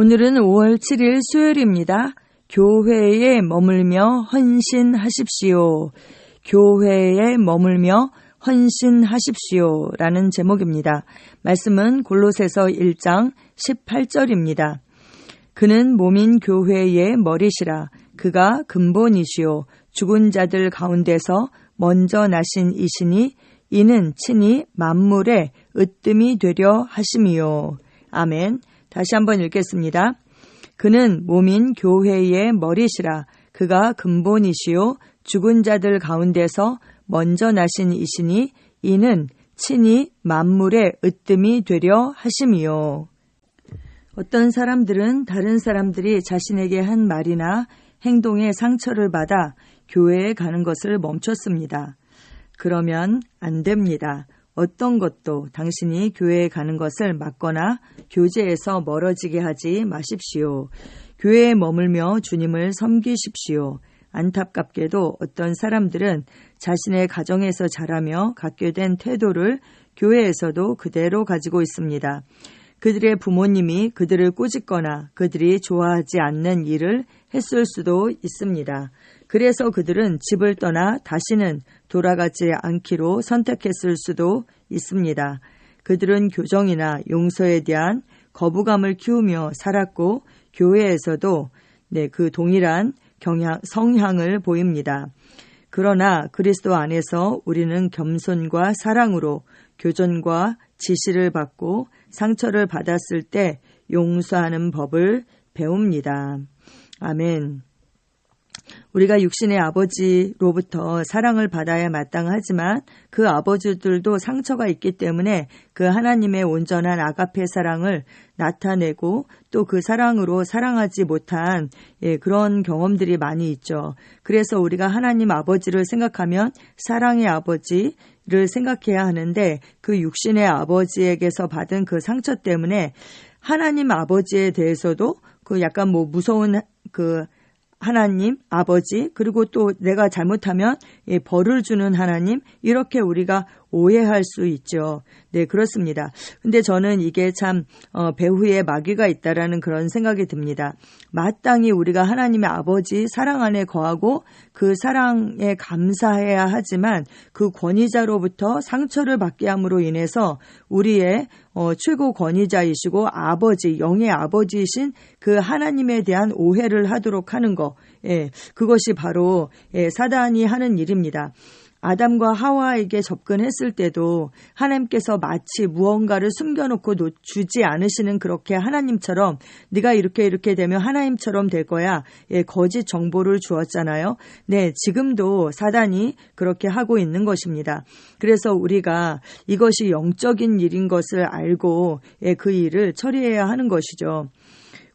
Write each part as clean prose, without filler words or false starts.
오늘은 5월 7일 수요일입니다. 교회에 머물며 헌신하십시오. 교회에 머물며 헌신하십시오 라는 제목입니다. 말씀은 골로새서 1장 18절입니다. 그는 몸인 교회의 머리시라. 그가 근본이시요 죽은 자들 가운데서 먼저 나신 이시니 이는 친히 만물의 으뜸이 되려 하심이요. 아멘. 다시 한번 읽겠습니다. 그는 몸인 교회의 머리시라. 그가 근본이시요 죽은 자들 가운데서 먼저 나신 이시니 이는 친히 만물의 으뜸이 되려 하심이요. 어떤 사람들은 다른 사람들이 자신에게 한 말이나 행동에 상처를 받아 교회에 가는 것을 멈췄습니다. 그러면 안 됩니다. 어떤 것도 당신이 교회에 가는 것을 막거나 교제에서 멀어지게 하지 마십시오. 교회에 머물며 주님을 섬기십시오. 안타깝게도 어떤 사람들은 자신의 가정에서 자라며 갖게 된 태도를 교회에서도 그대로 가지고 있습니다. 그들의 부모님이 그들을 꾸짖거나 그들이 좋아하지 않는 일을 했을 수도 있습니다. 그래서 그들은 집을 떠나 다시는 돌아가지 않기로 선택했을 수도 있습니다. 그들은 교정이나 용서에 대한 거부감을 키우며 살았고 교회에서도 그 동일한 성향을 보입니다. 그러나 그리스도 안에서 우리는 겸손과 사랑으로 교전과 지시를 받고 상처를 받았을 때 용서하는 법을 배웁니다. 아멘. 우리가 육신의 아버지로부터 사랑을 받아야 마땅하지만 그 아버지들도 상처가 있기 때문에 그 하나님의 온전한 아가페 사랑을 나타내고 또 그 사랑으로 사랑하지 못한 그런 경험들이 많이 있죠. 그래서 우리가 하나님 아버지를 생각하면 사랑의 아버지를 생각해야 하는데 그 육신의 아버지에게서 받은 그 상처 때문에 하나님 아버지에 대해서도 그 약간 무서운 하나님, 아버지, 그리고 또 내가 잘못하면 벌을 주는 하나님, 이렇게 우리가 오해할 수 있죠. 네, 그렇습니다. 근데 저는 이게 참 배후에 마귀가 있다라는 그런 생각이 듭니다. 마땅히 우리가 하나님의 아버지 사랑 안에 거하고 그 사랑에 감사해야 하지만 그 권위자로부터 상처를 받게 함으로 인해서 우리의 최고 권위자이시고 아버지, 영의 아버지이신 그 하나님에 대한 오해를 하도록 하는 거, 그것이 바로 사단이 하는 일입니다. 아담과 하와에게 접근했을 때도 하나님께서 마치 무언가를 숨겨놓고 주지 않으시는 그렇게 하나님처럼 네가 이렇게 되면 하나님처럼 될 거야. 거짓 정보를 주었잖아요. 네, 지금도 사단이 그렇게 하고 있는 것입니다. 그래서 우리가 이것이 영적인 일인 것을 알고 그 일을 처리해야 하는 것이죠.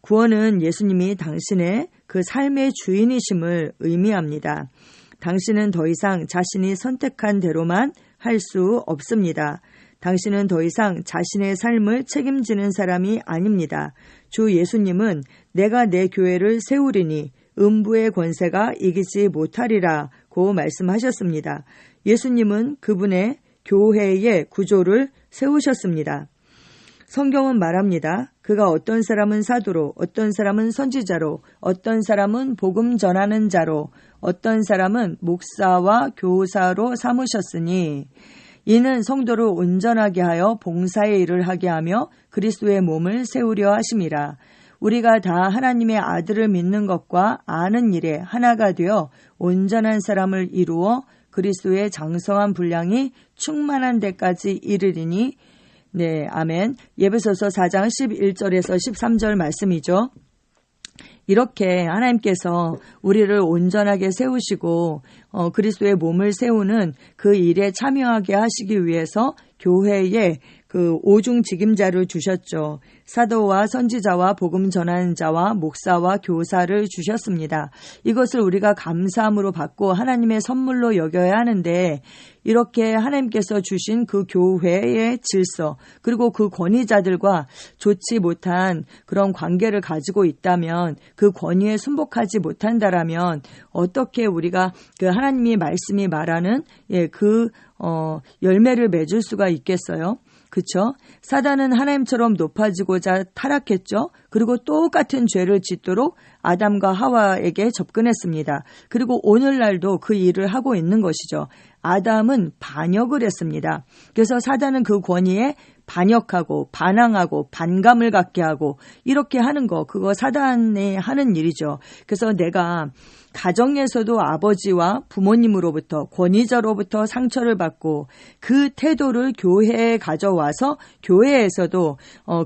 구원은 예수님이 당신의 그 삶의 주인이심을 의미합니다. 당신은 더 이상 자신이 선택한 대로만 할 수 없습니다. 당신은 더 이상 자신의 삶을 책임지는 사람이 아닙니다. 주 예수님은 내가 내 교회를 세우리니 음부의 권세가 이기지 못하리라고 말씀하셨습니다. 예수님은 그분의 교회의 구조를 세우셨습니다. 성경은 말합니다. 그가 어떤 사람은 사도로, 어떤 사람은 선지자로, 어떤 사람은 복음 전하는 자로, 어떤 사람은 목사와 교사로 삼으셨으니 이는 성도를 온전하게 하여 봉사의 일을 하게 하며 그리스도의 몸을 세우려 하심이라. 우리가 다 하나님의 아들을 믿는 것과 아는 일에 하나가 되어 온전한 사람을 이루어 그리스도의 장성한 분량이 충만한 데까지 이르리니 네, 아멘. 에베소서 4장 11절에서 13절 말씀이죠. 이렇게 하나님께서 우리를 온전하게 세우시고 그리스도의 몸을 세우는 그 일에 참여하게 하시기 위해서 교회에 그 오중 직임자를 주셨죠. 사도와 선지자와 복음 전하는 자와 목사와 교사를 주셨습니다. 이것을 우리가 감사함으로 받고 하나님의 선물로 여겨야 하는데 이렇게 하나님께서 주신 그 교회의 질서 그리고 그 권위자들과 좋지 못한 그런 관계를 가지고 있다면 그 권위에 순복하지 못한다라면 어떻게 우리가 그 하나님이 말씀이 말하는 그 열매를 맺을 수가 있겠어요? 그쵸? 사단은 하나님처럼 높아지고자 타락했죠. 그리고 똑같은 죄를 짓도록 아담과 하와에게 접근했습니다. 그리고 오늘날도 그 일을 하고 있는 것이죠. 아담은 반역을 했습니다. 그래서 사단은 그 권위에 반역하고 반항하고 반감을 갖게 하고 이렇게 하는 거, 그거 사단이 하는 일이죠. 그래서 내가 가정에서도 아버지와 부모님으로부터 권위자로부터 상처를 받고 그 태도를 교회에 가져와서 교회에서도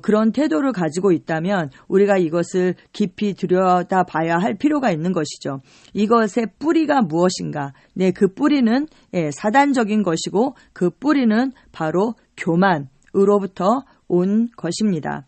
그런 태도를 가지고 있다면 우리가 이것을 깊이 들여다봐야 할 필요가 있는 것이죠. 이것의 뿌리가 무엇인가? 네, 그 뿌리는 사단적인 것이고 그 뿌리는 바로 교만으로부터 온 것입니다.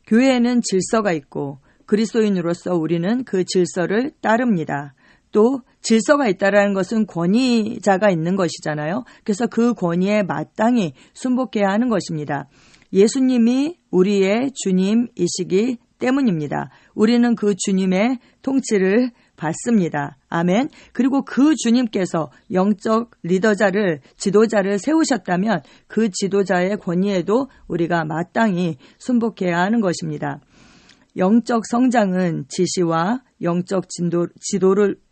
교회에는 질서가 있고 그리스도인으로서 우리는 그 질서를 따릅니다. 또 질서가 있다라는 것은 권위자가 있는 것이잖아요. 그래서 그 권위에 마땅히 순복해야 하는 것입니다. 예수님이 우리의 주님이시기 때문입니다. 우리는 그 주님의 통치를 받습니다. 아멘. 그리고 그 주님께서 영적 리더자를, 지도자를 세우셨다면 그 지도자의 권위에도 우리가 마땅히 순복해야 하는 것입니다. 영적 성장은 지시와 영적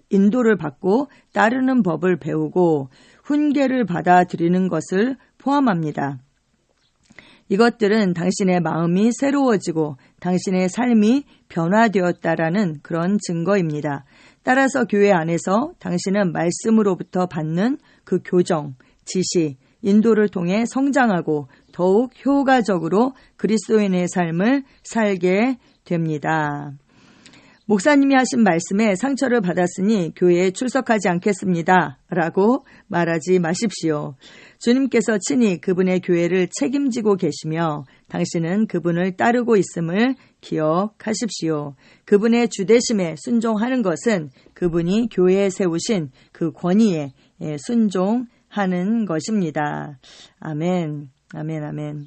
인도를 받고 따르는 법을 배우고 훈계를 받아들이는 것을 포함합니다. 이것들은 당신의 마음이 새로워지고 당신의 삶이 변화되었다라는 그런 증거입니다. 따라서 교회 안에서 당신은 말씀으로부터 받는 그 교정, 지시, 인도를 통해 성장하고 더욱 효과적으로 그리스도인의 삶을 살게 됩니다. 목사님이 하신 말씀에 상처를 받았으니 교회에 출석하지 않겠습니다. 라고 말하지 마십시오. 주님께서 친히 그분의 교회를 책임지고 계시며 당신은 그분을 따르고 있음을 기억하십시오. 그분의 주대심에 순종하는 것은 그분이 교회에 세우신 그 권위에 순종하는 것입니다. 아멘, 아멘, 아멘.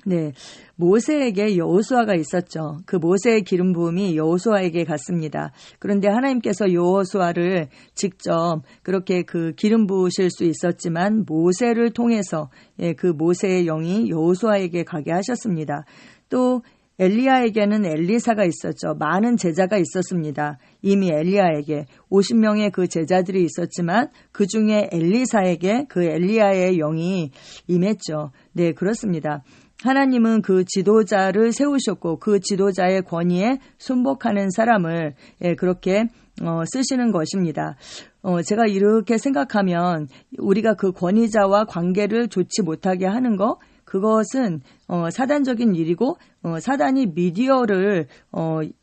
네, 모세에게 여호수아가 있었죠. 그 모세의 기름 부음이 여호수아에게 갔습니다. 그런데 하나님께서 여호수아를 직접 그렇게 그 기름 부으실 수 있었지만 모세를 통해서 그 모세의 영이 여호수아에게 가게 하셨습니다. 또 엘리야에게는 엘리사가 있었죠. 많은 제자가 있었습니다. 이미 엘리야에게 50명의 그 제자들이 있었지만 그 중에 엘리사에게 그 엘리야의 영이 임했죠. 네, 그렇습니다. 하나님은 그 지도자를 세우셨고 그 지도자의 권위에 순복하는 사람을 그렇게 쓰시는 것입니다. 제가 이렇게 생각하면 우리가 그 권위자와 관계를 좋지 못하게 하는 거, 그것은 사단적인 일이고 사단이 미디어를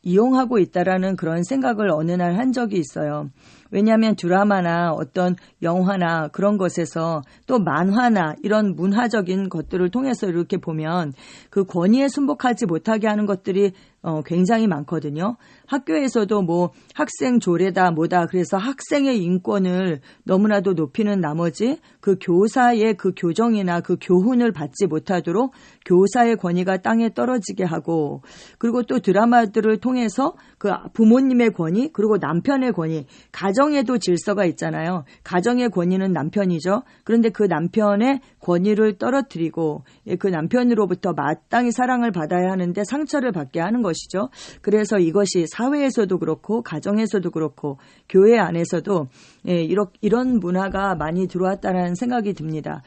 이용하고 있다라는 그런 생각을 어느 날 한 적이 있어요. 왜냐하면 드라마나 어떤 영화나 그런 것에서 또 만화나 이런 문화적인 것들을 통해서 이렇게 보면 그 권위에 순복하지 못하게 하는 것들이 굉장히 많거든요. 학교에서도 뭐 학생 조례다 뭐다 그래서 학생의 인권을 너무나도 높이는 나머지 그 교사의 그 교정이나 그 교훈을 받지 못하도록 교사의 권위가 땅에 떨어지게 하고, 그리고 또 드라마들을 통해서 그 부모님의 권위 그리고 남편의 권위, 가정에도 질서가 있잖아요. 가정의 권위는 남편이죠. 그런데 그 남편의 권위를 떨어뜨리고 그 남편으로부터 마땅히 사랑을 받아야 하는데 상처를 받게 하는 것이죠. 그래서 이것이 사회에서도 그렇고 가정에서도 그렇고 교회 안에서도 이런 문화가 많이 들어왔다는 생각이 듭니다.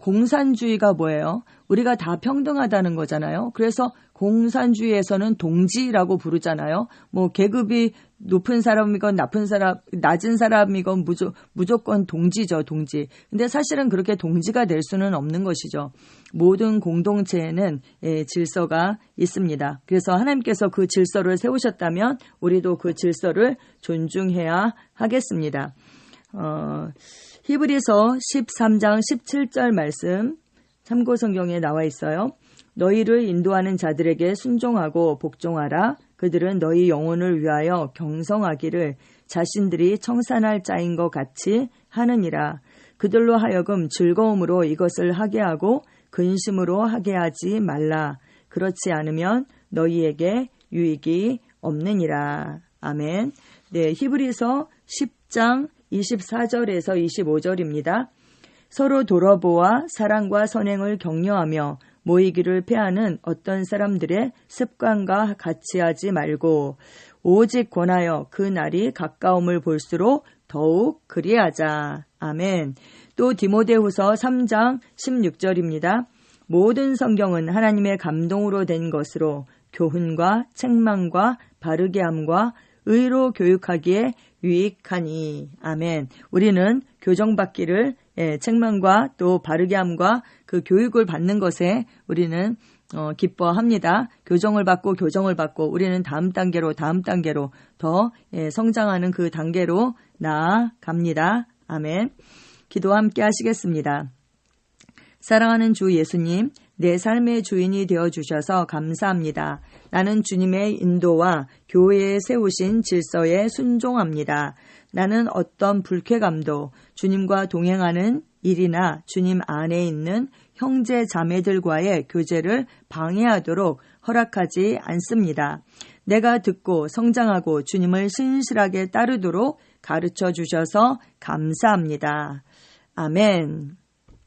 공산주의가 뭐예요? 우리가 다 평등하다는 거잖아요. 그래서 공산주의에서는 동지라고 부르잖아요. 뭐 계급이 높은 사람이건 낮은 사람이건 무조건 동지죠, 동지. 근데 사실은 그렇게 동지가 될 수는 없는 것이죠. 모든 공동체에는 질서가 있습니다. 그래서 하나님께서 그 질서를 세우셨다면 우리도 그 질서를 존중해야 하겠습니다. 히브리서 13장 17절 말씀 참고 성경에 나와 있어요. 너희를 인도하는 자들에게 순종하고 복종하라. 그들은 너희 영혼을 위하여 경성하기를 자신들이 청산할 자인 것 같이 하느니라. 그들로 하여금 즐거움으로 이것을 하게 하고 근심으로 하게 하지 말라. 그렇지 않으면 너희에게 유익이 없느니라. 아멘. 네, 히브리서 10장 24절에서 25절입니다. 서로 돌아보아 사랑과 선행을 격려하며 모이기를 패하는 어떤 사람들의 습관과 같이 하지 말고 오직 권하여 그 날이 가까움을 볼수록 더욱 그리하자. 아멘. 또 디모데후서 3장 16절입니다. 모든 성경은 하나님의 감동으로 된 것으로 교훈과 책망과 바르게 함과 의로 교육하기에 유익하니. 아멘. 우리는 교정받기를 책망과 또 바르게 함과 그 교육을 받는 것에 우리는 기뻐합니다. 교정을 받고 우리는 다음 단계로 더 성장하는 그 단계로 나아갑니다. 아멘. 기도 함께 하시겠습니다. 사랑하는 주 예수님, 내 삶의 주인이 되어주셔서 감사합니다. 나는 주님의 인도와 교회에 세우신 질서에 순종합니다. 나는 어떤 불쾌감도 주님과 동행하는 일이나 주님 안에 있는 형제 자매들과의 교제를 방해하도록 허락하지 않습니다. 내가 듣고 성장하고 주님을 신실하게 따르도록 가르쳐 주셔서 감사합니다. 아멘.